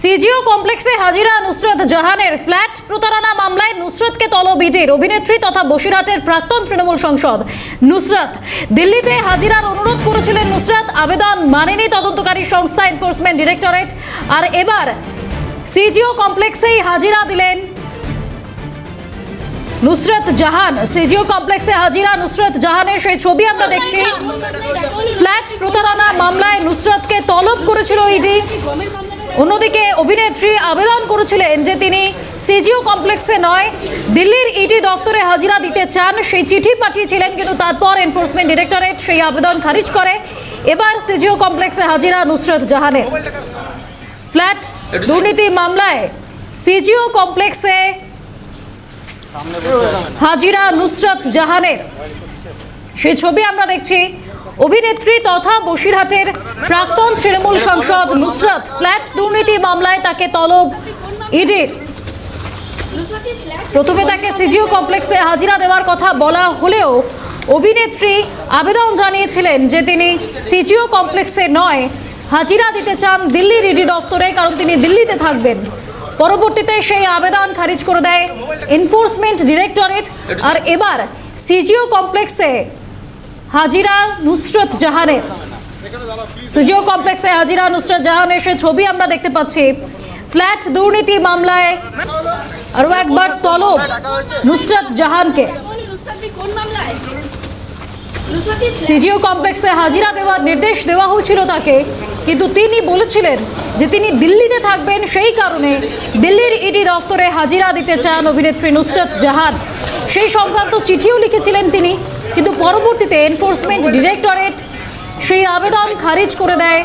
CGO কমপ্লেক্সে হাজিরা নুসরত জাহানের ফ্ল্যাট প্রতারণা মামলায় নুসরতকে তলব ইডির। অভিনেত্রী তথা বসিরহাটের প্রাক্তন তৃণমূল সাংসদ নুসরত দিল্লিতে হাজিরার অনুরোধ করেছিলেন। নুসরত আবেদন মানেনি তদন্তকারী সংস্থা এনফোর্সমেন্ট ডিরেক্টরেট। আর এবার সিজিও কমপ্লেক্সেই হাজিরা দিলেন নুসরত জাহান। সিজিও কমপ্লেক্সে হাজিরা নুসরত জাহানের সেই ছবি আমরা দেখছি। ফ্ল্যাট প্রতারণা মামলায় নুসরতকে তলব করেছিল ইডি। অন্যদিকে অভিনেত্রী আবেদন করেছিলেন যে তিনি সিজিও কমপ্লেক্সে নয় দিল্লির ইডি দফতরে হাজিরা দিতে চান। সেই চিঠি পাঠিয়েছিলেন, কিন্তু তারপর এনফোর্সমেন্ট ডিরেক্টরেট সেই আবেদন খারিজ করে। এবার সিজিও কমপ্লেক্সে হাজিরা নুসরত জাহানের। ফ্ল্যাট দুর্নীতি মামলায় সিজিও কমপ্লেক্সে হাজিরা নুসরত জাহানের সেই ছবি আমরা দেখছি। অভিনেত্রী তথা বসিরহাটের প্রাক্তন তৃণমূল সাংসদ নুসরত ফ্ল্যাট দুর্নীতি মামলায় তাকে তলব ইডির। প্রথমে তাকে সিজিও কমপ্লেক্সে হাজিরা দেওয়ার কথা বলা হলেও অভিনেত্রী আবেদন জানিয়েছিলেন যে তিনি সিজিও কমপ্লেক্সে নয় হাজিরা দিতে চান দিল্লির ইডি দফতরে, কারণ তিনি দিল্লিতে থাকবেন। পরবর্তীতে সেই আবেদন খারিজ করে দেয় এনফোর্সমেন্ট ডিরেক্টরেট। আর এবার সিজিও কমপ্লেক্সে হাজিরা নুসরত জাহানের। সিজিও কমপ্লেক্সে হাজিরা নুসরত জাহানের সে ছবি আমরা দেখতে পাচ্ছি। ফ্ল্যাট দুর্নীতি মামলায় আরো একবার তলব নুসরত জাহানকে। সিজিও কমপ্লেক্সে হাজিরা দেওয়ার নির্দেশ দেওয়া হয়েছিল তাকে, কিন্তু তিনি বলেছিলেন যে তিনি দিল্লিতে থাকবেন, সেই কারণে দিল্লির ইডি দফতরে হাজিরা দিতে চান অভিনেত্রী নুসরত জাহান। সেই সংক্রান্ত চিঠিও লিখেছিলেন তিনি, কিন্তু পরবর্তীতে এনফোর্সমেন্ট ডিরেক্টরেট সেই আবেদন খারিজ করে দেয়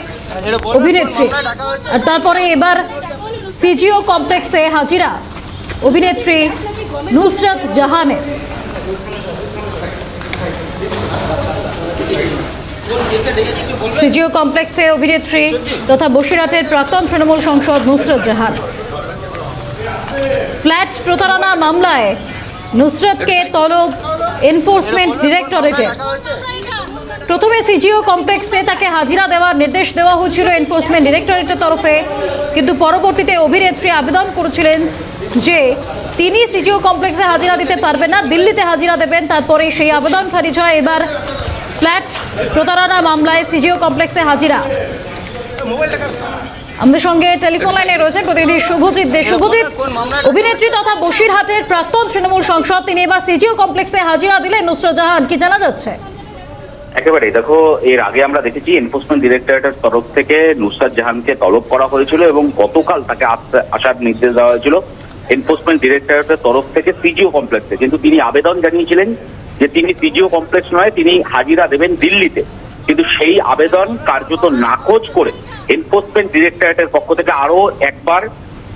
অভিনেত্রী। আর তারপরে এবার সিজিও কমপ্লেক্সে হাজিরা অভিনেত্রী নুসরত জাহানের। সিজিও কমপ্লেক্সে অভিনেত্রী তথা বসিরহাটের প্রাক্তন তৃণমূল সাংসদ নুসরত জাহান। ফ্ল্যাট প্রতারণা মামলায় নুসরতকে তলব এনফোর্সমেন্ট ডিরেক্টরেটের। প্রথমে সিজিও কমপ্লেক্সে তাকে হাজিরা দেওয়ার নির্দেশ দেওয়া হয়েছিল এনফোর্সমেন্ট ডিরেক্টরেটের তরফে, কিন্তু পরবর্তীতে অভিনেত্রী আবেদন করেছিলেন যে তিনি সিজিও কমপ্লেক্সে হাজিরা দিতে পারবেন না, দিল্লিতে হাজিরা দেবেন। তারপরে সেই আবেদন খারিজ হয়। এবার ফ্ল্যাট প্রতারণা মামলায় সিজিও কমপ্লেক্সে হাজিরা। আমাদের সঙ্গে টেলিফোন লাইনে রয়েছেন প্রতিনিধি শুভজিৎ দে। শুভজিৎ, অভিনেত্রী তথা বসিরহাটের প্রাক্তন তৃণমূল সাংসদ, তিনি এবার সিজিও কমপ্লেক্সে হাজিরা দিলেন নুসরত জাহান, কি জানা যাচ্ছে? একেবারেই দেখো, এর আগে আমরা দেখেছি এনফোর্সমেন্ট ডিরেক্টরেটের তরফ থেকে নুসরত জাহানকে তলব করা হয়েছিল এবং গতকাল তাকে আসার নির্দেশ দেওয়া হয়েছিল এনফোর্সমেন্ট ডিরেক্টরেটের তরফ থেকে সিজিও কমপ্লেক্সে। কিন্তু তিনি আবেদন জানিয়েছিলেন যে তিনি সিজিও কমপ্লেক্স নয়, তিনি হাজিরা দেবেন দিল্লিতে। কিন্তু সেই আবেদন কার্যত নাকচ করে এনফোর্সমেন্ট ডিরেক্টরেটের পক্ষ থেকে আরো একবার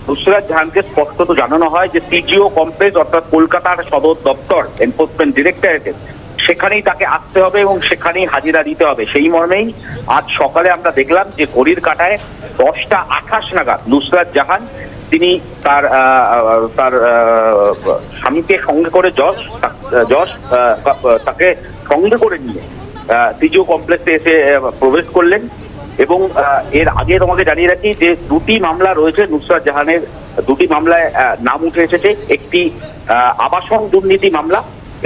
নুসরত জাহানকে স্পষ্টত জানানো হয় যে সিজিও কমপ্লেক্স অর্থাৎ কলকাতার সদর দপ্তর এনফোর্সমেন্ট ডিরেক্টরেটের, সেখানেই তাকে আসতে হবে এবং সেখানেই হাজিরা দিতে হবে। সেই মর্মেই আজ সকালে আমরা দেখলাম যে ঘড়ির কাঁটায় 10:28 নাগাদ নুসরত জাহান তিনি তার স্বামীকে সঙ্গে করে তাকে সঙ্গে করে নিয়ে সিজিও কমপ্লেক্সে এসে প্রবেশ করলেন। এবং এর আগে তোমাকে জানিয়ে রাখি যে দুটি মামলা রয়েছে নুসরত জাহানের, দুটি মামলায় নাম উঠে এসেছে। একটি আবাসন দুর্নীতি মামলা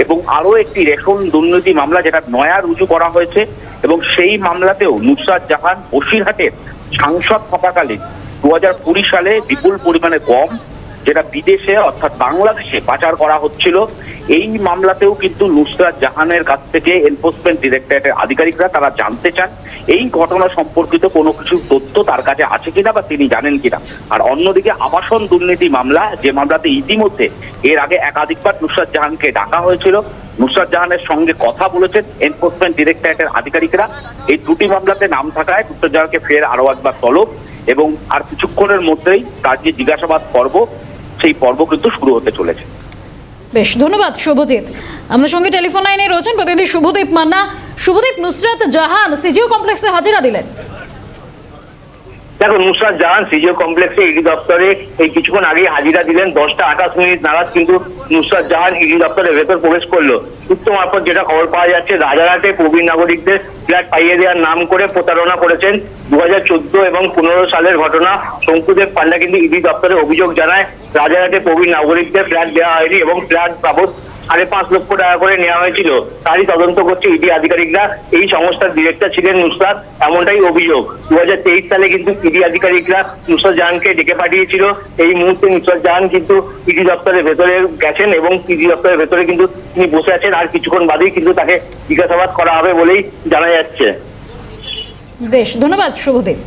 এবং আরো একটি রেশন দুর্নীতি মামলা, যেটা নয়া রুজু করা হয়েছে। এবং সেই মামলাতেও নুসরত জাহান বসিরহাটের সাংসদ থাকাকালীন 2020 সালে বিপুল পরিমাণে গম, যেটা বিদেশে অর্থাৎ বাংলাদেশে পাচার করা হচ্ছিল, এই মামলাতেও কিন্তু নুসরত জাহানের কাছ থেকে এনফোর্সমেন্ট ডিরেক্টরেটের আধিকারিকরা তারা জানতে চান এই ঘটনা সম্পর্কিত কোনো কিছু তথ্য তার কাছে আছে কিনা বা তিনি জানেন কিনা। আর অন্যদিকে আবাসন দুর্নীতি মামলা, যে মামলাতে ইতিমধ্যে এর আগে একাধিকবার নুসরত জাহানকে ডাকা হয়েছিল, নুসরত জাহানের সঙ্গে কথা বলেছেন এনফোর্সমেন্ট ডিরেক্টরেটের আধিকারিকরা। এই দুটি মামলাতে নাম থাকায় নুসরত জাহানকে ফের আরো একবার তলব এবং আর কিছুক্ষণের মধ্যেই তার যে জিজ্ঞাসাবাদ পর্ব, সেই পর্ব কিন্তু শুরু হতে চলেছে। বেশ, ধন্যবাদ শুভজিৎ। আমাদের সঙ্গে টেলিফোন লাইনে রয়েছেন প্রতিনিধি শুভদীপ মান্না। শুভদীপ, নুসরত জাহান সিজিও কমপ্লেক্সে হাজিরা দিলেন। দেখো, নুসরাত জাহান সিজিও কমপ্লেক্সে ইডি দপ্তরে এই কিছুক্ষণ আগে হাজিরা দিলেন। 10:28 নাগাদ কিন্তু নুসরাত জাহান ইডি দপ্তরের ভেতর প্রবেশ করলো। সূত্র মারফত যেটা খবর পাওয়া যাচ্ছে, রাজারহাটে প্রবীণ নাগরিকদের ফ্ল্যাট পাইয়ে দেওয়ার নাম করে প্রতারণা করেছেন। 2014 এবং 15 সালের ঘটনা। শঙ্কুদেব পান্ডা কিন্তু ইডি দপ্তরে অভিযোগ জানায় রাজারহাটে প্রবীণ নাগরিকদের ফ্ল্যাট দেওয়া হয়নি এবং ফ্ল্যাট বাবদ 5.5 লক্ষ টাকা করে নেওয়া হয়েছিল। তারই তদন্ত করছে ইডি আধিকারিকরা। এই সংস্থার ডিরেক্টর ছিলেন নুসরাত, এমনটাই অভিযোগ। 2023 সালে কিন্তু ইডি আধিকারিকরা নুসরাত জাহানকে ডেকে পাঠিয়েছিল। এই মুহূর্তে নুসরাত জাহান কিন্তু ইডি দপ্তরের ভেতরে গেছেন এবং ইডি দপ্তরের ভেতরে কিন্তু তিনি বসে আছেন। আর কিছুক্ষণ বাদেই কিন্তু তাকে জিজ্ঞাসাবাদ করা হবে বলেই জানা যাচ্ছে। বেশ, ধন্যবাদ শুভদীপ।